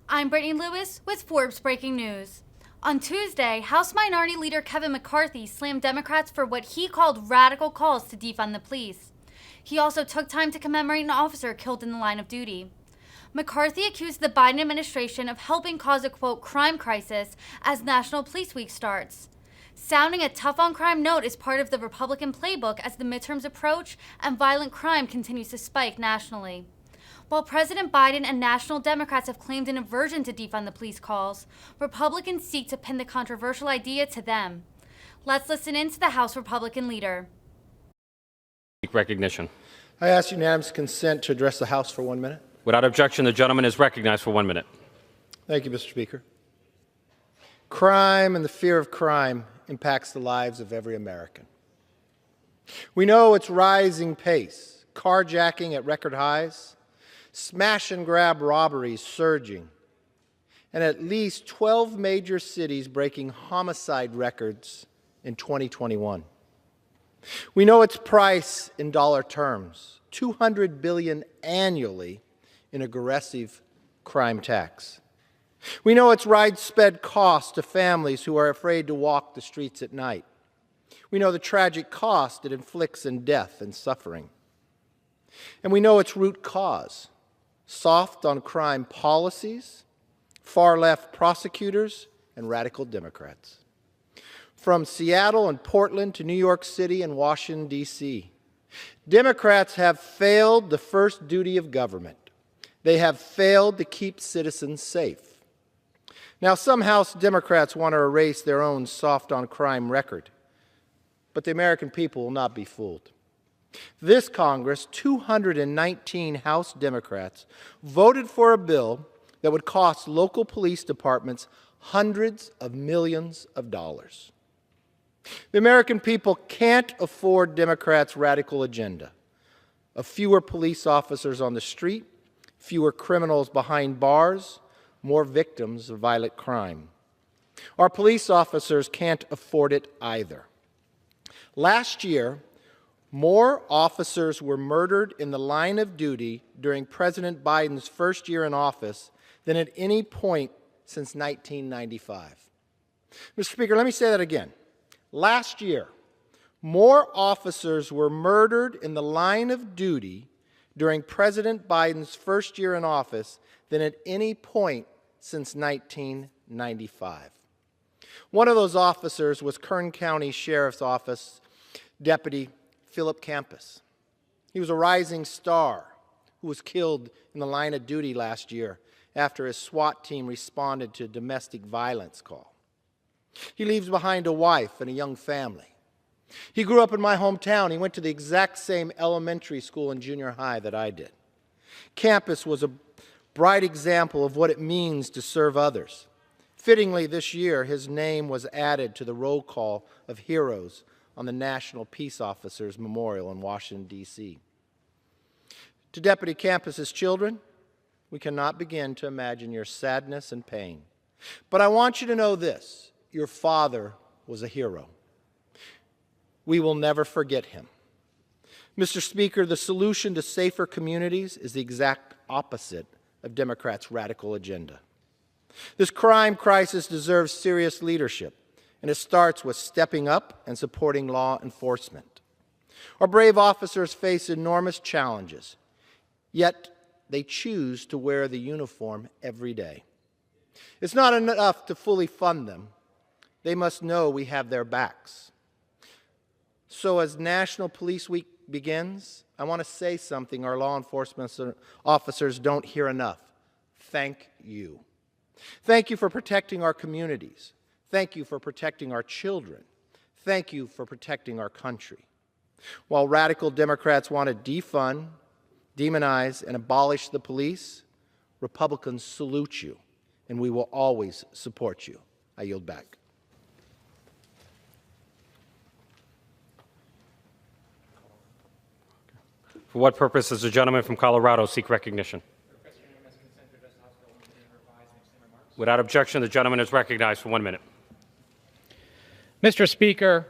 I'm Brittany Lewis with Forbes Breaking News. On Tuesday, House Minority Leader Kevin McCarthy slammed Democrats for what he called radical calls to defund the police. He also took time to commemorate an officer killed in the line of duty. McCarthy accused the Biden administration of helping cause a, quote, crime crisis as National Police Week starts. Sounding a tough on crime note is part of the Republican playbook as the midterms approach and violent crime continues to spike nationally. While President Biden and national Democrats have claimed an aversion to defund the police calls, Republicans seek to pin the controversial idea to them. Let's listen in to the House Republican leader. Recognition. I ask unanimous consent to address the House for 1 minute. Without objection, the gentleman is recognized for 1 minute. Thank you, Mr. Speaker. Crime and the fear of crime impacts the lives of every American. We know its rising pace, carjacking at record highs, smash and grab robberies surging, and at least 12 major cities breaking homicide records in 2021. We know its price in dollar terms, $200 billion annually in aggressive crime tax. We know its widespread cost to families who are afraid to walk the streets at night. We know the tragic cost it inflicts in death and suffering. And we know its root cause, soft on crime policies, far-left prosecutors, and radical Democrats. From Seattle and Portland to New York City and Washington, D.C., Democrats have failed the first duty of government. They have failed to keep citizens safe. Now, some House Democrats want to erase their own soft-on-crime record, but the American people will not be fooled. This Congress, 219 House Democrats, voted for a bill that would cost local police departments hundreds of millions of dollars. The American people can't afford Democrats' radical agenda of fewer police officers on the street, fewer criminals behind bars, more victims of violent crime. Our police officers can't afford it either. Last year, more officers were murdered in the line of duty during President Biden's first year in office than at any point since 1995. Mr. Speaker, let me say that again. Last year, more officers were murdered in the line of duty during President Biden's first year in office than at any point since 1995. One of those officers was Kern County Sheriff's Office Deputy Philip Campus. He was a rising star who was killed in the line of duty last year after his SWAT team responded to a domestic violence call. He leaves behind a wife and a young family. He grew up in my hometown. He went to the exact same elementary school and junior high that I did. Campus was a bright example of what it means to serve others. Fittingly, this year, his name was added to the roll call of heroes on the National Peace Officers Memorial in Washington, D.C. To Deputy Campus's children, we cannot begin to imagine your sadness and pain. But I want you to know this: your father was a hero. We will never forget him. Mr. Speaker, the solution to safer communities is the exact opposite of Democrats' radical agenda. This crime crisis deserves serious leadership, and it starts with stepping up and supporting law enforcement. Our brave officers face enormous challenges, yet they choose to wear the uniform every day. It's not enough to fully fund them. They must know we have their backs. So as National Police Week begins, I want to say something our law enforcement officers don't hear enough. Thank you. Thank you for protecting our communities. Thank you for protecting our children. Thank you for protecting our country. While radical Democrats want to defund, demonize, and abolish the police, Republicans salute you, and we will always support you. I yield back. For what purpose does the gentleman from Colorado seek recognition? Without objection, the gentleman is recognized for 1 minute. Mr. Speaker,